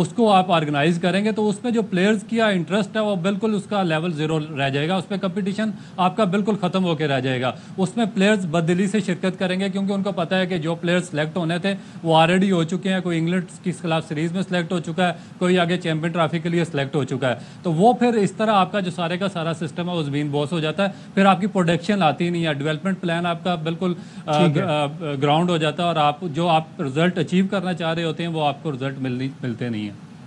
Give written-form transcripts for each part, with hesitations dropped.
اس کو آپ آرگنائز کریں گے تو اس میں جو پلیئرز کا انٹرسٹ ہے وہ بالکل اس کا لیول زیرو رہ جائے گا، اس پہ کمپٹیشن آپ کا بالکل ختم ہو کے رہ جائے گا. اس میں پلیئرز بددلی سے شرکت کریں گے کیونکہ ان کو پتہ ہے کہ جو پلیئرز سلیکٹ ہونے تھے وہ آلریڈی ہو چکے ہیں. کوئی انگلینڈ کے خلاف سیریز میں سلیکٹ ہو چکا ہے، کوئی آگے چیمپئن ٹرافی کے لیے سلیکٹ ہو چکا ہے. تو وہ پھر اس طرح آپ کا جو سارے کا سارا سسٹم ہے وہ زمین بوس ہو جاتا ہے. پھر آپ کی پروڈکشن آتی نہیں ہے، ڈیولپمنٹ پلان آپ کا بالکل گراؤنڈ ہو جاتا ہے، اور آپ جو آپ رزلٹ اچیو کرنا چاہ رہے ہوتے ہیں وہ آپ کو رزلٹ ملتے نہیں ہیں.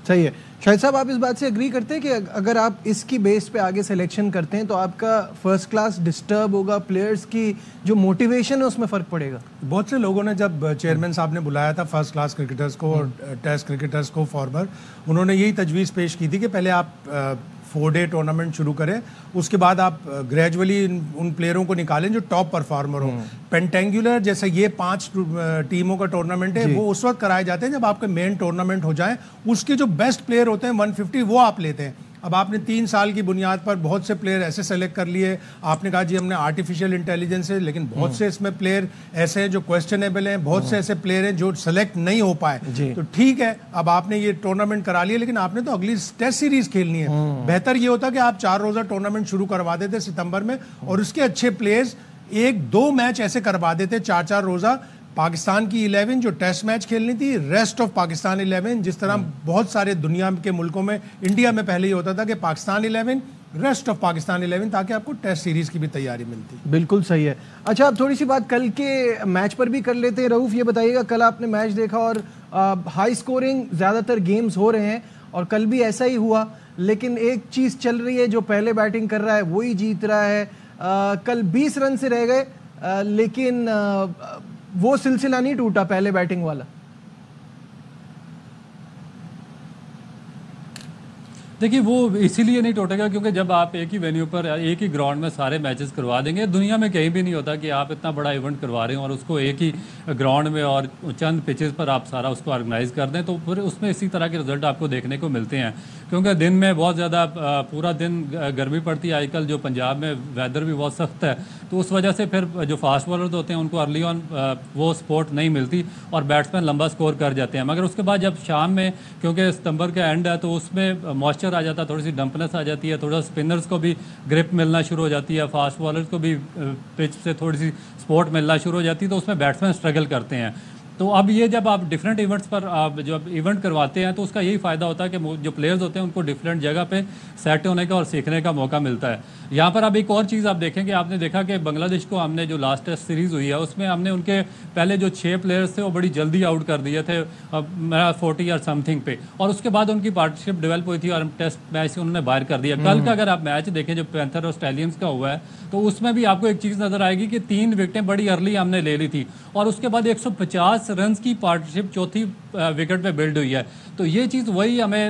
صحیح ہے. شاہد صاحب، آپ اس بات سے اگری کرتے ہیں کہ اگر آپ اس کی بیس پہ آگے سلیکشن کرتے ہیں تو آپ کا فرسٹ کلاس ڈسٹرب ہوگا، پلیئرز کی جو موٹیویشن ہے اس میں فرق پڑے گا؟ بہت سے لوگوں نے جب چیئرمین صاحب نے بلایا تھا فرسٹ کلاس کرکٹرز کو اور ٹیسٹ کرکٹرز کو فارمر، انہوں نے یہی تجویز پیش کی تھی کہ پہلے آپ 4 ڈے ٹورنامنٹ شروع کریں، اس کے بعد آپ گریجولی ان پلیئروں کو نکالیں جو ٹاپ پرفارمر ہوں. پینٹینگولر جیسے یہ 5 ٹیموں کا ٹورنامنٹ ہے وہ اس وقت کرائے جاتے ہیں جب آپ کے مین ٹورنامنٹ ہو جائیں. اس کے جو بیسٹ پلیئر ہوتے ہیں 150 وہ آپ لیتے ہیں. اب آپ نے 3 سال کی بنیاد پر بہت سے پلیئر ایسے سلیکٹ کر لیے، آپ نے کہا جی ہم نے آرٹیفیشیل انٹیلیجنس ہے، لیکن بہت سے اس میں پلیئر ایسے ہیں جو کویسچنیبل ہیں، بہت سے ایسے پلیئر ہیں جو سلیکٹ نہیں ہو پائے. تو ٹھیک ہے، اب آپ نے یہ ٹورنامنٹ کرا لیا، لیکن آپ نے تو اگلی ٹیسٹ سیریز کھیلنی ہے. بہتر یہ ہوتا کہ آپ 4 روزہ ٹورنامنٹ شروع کروا دیتے ستمبر میں، اور اس کے اچھے پلیئرز 1-2 میچ ایسے کروا دیتے 4-4 روزہ. پاکستان کی 11 جو ٹیسٹ میچ کھیلنی تھی، ریسٹ آف پاکستان 11، جس طرح بہت سارے دنیا کے ملکوں میں، انڈیا میں پہلے یہ ہوتا تھا کہ پاکستان 11 ریسٹ آف پاکستان 11، تاکہ آپ کو ٹیسٹ سیریز کی بھی تیاری ملتی. بالکل صحیح ہے. اچھا، اب تھوڑی سی بات کل کے میچ پر بھی کر لیتے ہیں. رؤوف، یہ بتائیے گا، کل آپ نے میچ دیکھا اور ہائی سکورنگ زیادہ تر گیمز ہو رہے ہیں اور کل بھی ایسا ہی ہوا، لیکن ایک چیز چل رہی ہے، جو پہلے بیٹنگ کر رہا ہے وہی جیت رہا ہے. کل 20 رن سے رہ گئے، لیکن وہ سلسلہ نہیں ٹوٹا پہلے بیٹنگ والا. دیکھیے وہ اسی لیے نہیں ٹوٹے گا کیونکہ جب آپ ایک ہی وینیو پر ایک ہی گراؤنڈ میں سارے میچز کروا دیں گے، دنیا میں کہیں بھی نہیں ہوتا کہ آپ اتنا بڑا ایونٹ کروا رہے ہیں اور اس کو ایک ہی گراؤنڈ میں اور چند پچز پر آپ سارا اس کو آرگنائز کر دیں، تو پھر اس میں اسی طرح کے رزلٹ آپ کو دیکھنے کو ملتے ہیں. کیونکہ دن میں بہت زیادہ پورا دن گرمی پڑتی ہے آج کل، جو پنجاب میں ویدر بھی بہت سخت ہے، تو اس وجہ سے پھر جو فاسٹ بالرز ہوتے ہیں ان کو ارلی آن وہ سپورٹ نہیں ملتی اور بیٹسمین لمبا سکور کر جاتے ہیں. مگر اس کے بعد جب شام میں، کیونکہ ستمبر کا اینڈ ہے، تو اس میں موئسچر آ جاتا ہے، تھوڑی سی ڈمپنس آ جاتی ہے، تھوڑا اسپنرز کو بھی گرپ ملنا شروع ہو جاتی ہے، فاسٹ بالرز کو بھی پچ سے تھوڑی سی سپورٹ ملنا شروع ہو جاتی ہے، تو اس میں بیٹسمین اسٹرگل کرتے ہیں. تو اب یہ جب آپ ڈفرینٹ ایونٹس پر آپ جب ایونٹ کرواتے ہیں تو اس کا یہی فائدہ ہوتا ہے کہ جو پلیئرز ہوتے ہیں ان کو ڈفرینٹ جگہ پہ سیٹ ہونے کا اور سیکھنے کا موقع ملتا ہے. یہاں پر اب ایک اور چیز آپ دیکھیں کہ آپ نے دیکھا کہ بنگلہ دیش کو ہم نے جو لاسٹ ٹیسٹ سیریز ہوئی ہے اس میں ہم نے ان کے پہلے جو 6 پلیئرز تھے وہ بڑی جلدی آؤٹ کر دیے تھے، میرا 40 اور سم تھنگ پہ، اور اس کے بعد ان کی پارٹنرشپ ڈیولپ ہوئی تھی اور ٹیسٹ میچ سے انہوں نے باہر کر دیا. کل کا اگر آپ میچ دیکھیں جو پینتھر اور اسٹیلینز کا ہوا ہے تو اس میں بھی آپ کو ایک چیز نظر آئے گی کہ 3 وکٹیں بڑی ارلی ہم نے لے لی تھی اور اس کے بعد 150 رنز کی پارٹنرشپ چوتھی وکٹ پہ بلڈ ہوئی ہے. تو یہ چیز وہی ہمیں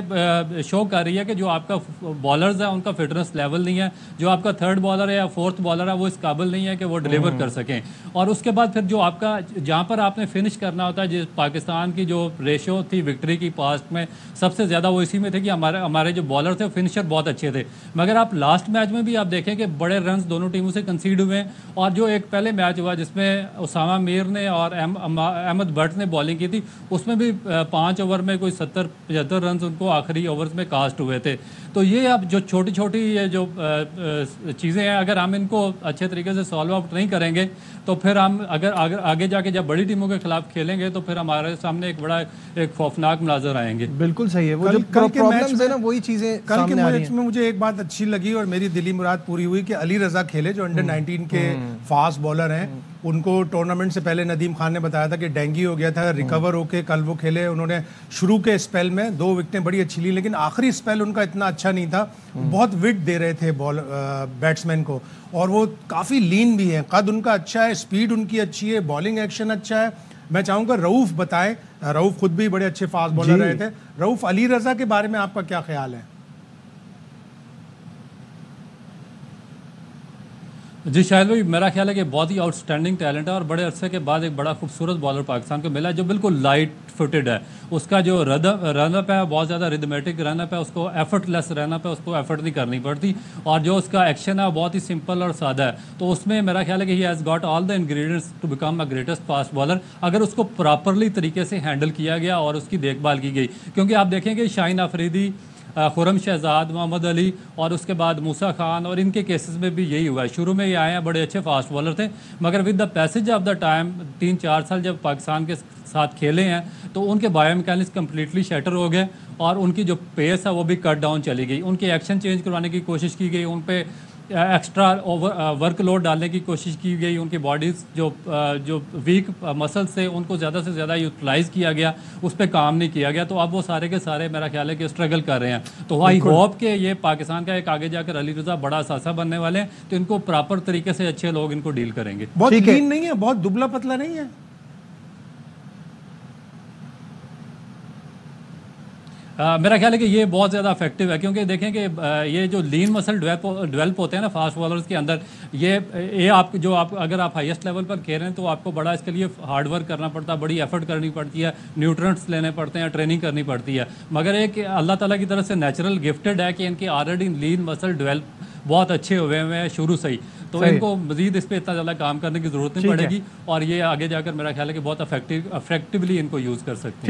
شو کر رہی ہے کہ جو آپ کا بالرز ہیں ان کا فٹنس لیول نہیں ہے، جو آپ کا 3rd بالر ہے یا 4th بالر ہے وہ اس قابل نہیں ہے کہ وہ ڈلیور کر سکیں. اور اس کے بعد پھر جو آپ کا جہاں پر آپ نے فنش کرنا ہوتا ہے، جس پاکستان کی جو ریشو تھی وکٹری کی پاسٹ میں سب سے زیادہ وہ اسی میں تھے کہ ہمارے جو بالر تھے فنشر بہت اچھے تھے. مگر آپ لاسٹ میچ میں بھی آپ دیکھیں کہ بڑے رنز دونوں ٹیموں سے کنسیڈ ہوئے ہیں، اور جو ایک پہلے میچ ہوا جس میں اسامہ میر نے اور احمد بٹ نے بالنگ کی تھی اس میں بھی 5 اوور میں کوئی 70-75 رنز ان کو آخری اوورز میں کاسٹ ہوئے تھے. تو یہ اب جو چھوٹی چھوٹی یہ جو چیزیں ہیں اگر ہم ان کو اچھے طریقے سے سالو آؤٹ نہیں کریں گے تو پھر ہم اگر آگے جا کے جب بڑی ٹیموں کے خلاف کھیلیں گے تو پھر ہمارے سامنے ایک بڑا ایک خوفناک مناظر آئیں گے. بالکل صحیح ہے. وہ جو پرابلمز ہیں نا وہی چیزیں کل کے میچ میں مجھے ایک بات اچھی لگی اور میری دلی مراد پوری ہوئی کہ علی رضا کھیلے جو انڈر 19 کے فاسٹ بالر ہیں. ان کو ٹورنامنٹ سے پہلے ندیم خان نے بتایا تھا کہ ڈینگی ہو گیا تھا، ریکور ہو کے کل وہ کھیلے. انہوں نے شروع کے اسپیل میں 2 وکٹیں بڑی اچھی لی، لیکن آخری اسپیل ان کا اتنا اچھا نہیں تھا. بہت وٹ دے رہے تھے بیٹسمین کو اور وہ کافی لین بھی ہیں. قد ان کا اچھا ہے، اسپیڈ ان کی اچھی ہے، بالنگ ایکشن اچھا ہے. میں چاہوں گا رؤوف بتائیں، رؤوف خود بھی بڑے اچھے فاسٹ بالر رہے تھے. رؤوف، علی رضا کے بارے میں آپ کا کیا خیال ہے؟ جی شاہد بھائی، میرا خیال ہے کہ بہت ہی آؤٹ اسٹینڈنگ ٹیلنٹ ہے اور بڑے عرصے کے بعد ایک بڑا خوبصورت بالر پاکستان کو ملا جو بالکل لائٹ فوٹڈ ہے. اس کا جو رن اپ ہے بہت زیادہ ریدمیٹک رن اپ ہے، اس کو ایفرٹ لیس رن اپ ہے، اس کو ایفرٹ نہیں کرنی پڑتی، اور جو اس کا ایکشن ہے وہ بہت ہی سمپل اور سادہ ہے. تو اس میں میرا خیال ہے کہ he has got all the ingredients to become a greatest fast bowler اگر اس کو پراپرلی طریقے سے ہینڈل کیا گیا اور اس کی دیکھ بھال کی گئی. کیونکہ آپ دیکھیں کہ شاہین آفریدی، خرم شہزاد، محمد علی اور اس کے بعد موسیٰ خان اور ان کے کیسز میں بھی یہی ہوا ہے. شروع میں یہ آئے ہیں بڑے اچھے فاسٹ بالر تھے، مگر with the passage of the time 3-4 سال جب پاکستان کے ساتھ کھیلے ہیں تو ان کے بایو میکینکس کمپلیٹلی شیٹر ہو گئے اور ان کی جو پیس ہے وہ بھی کٹ ڈاؤن چلی گئی. ان کے ایکشن چینج کروانے کی کوشش کی گئی، ان پہ ایکسٹرا ورک لوڈ ڈالنے کی کوشش کی گئی، ان کی باڈیز جو ویک مسلس تھے ان کو زیادہ سے زیادہ یوٹیلائز کیا گیا، اس پہ کام نہیں کیا گیا. تو اب وہ سارے کے سارے میرا خیال ہے کہ اسٹرگل کر رہے ہیں. تو آئی ہوپ کہ یہ پاکستان کا ایک آگے جا کر علی رضا بڑا اثاثہ بننے والے ہیں، تو ان کو پراپر طریقے سے اچھے لوگ ان کو ڈیل کریں گے. بہت لین نہیں ہے، بہت دبلا پتلا نہیں ہے. میرا خیال ہے کہ یہ بہت زیادہ افیکٹو ہے، کیونکہ دیکھیں کہ یہ جو لین مسل ڈیولپ ہوتے ہیں نا فاسٹ بالرز کے اندر، یہ آپ جو اگر آپ ہائیسٹ لیول پر کھیل رہے ہیں تو آپ کو بڑا اس کے لیے ہارڈ ورک کرنا پڑتا ہے، بڑی ایفرٹ کرنی پڑتی ہے، نیوٹرنٹس لینے پڑتے ہیں، ٹریننگ کرنی پڑتی ہے. مگر ایک اللہ تعالیٰ کی طرف سے نیچرل گفٹڈ ہے کہ ان کی آلریڈی لین مسل ڈیولپ بہت اچھے ہوئے ہیں شروع سے ہی، تو ان کو مزید اس پہ اتنا زیادہ کام کرنے کی ضرورت نہیں پڑے گی، اور یہ آگے جا کر میرا خیال ہے کہ بہت افیکٹولی ان کو یوز کر سکتے ہیں.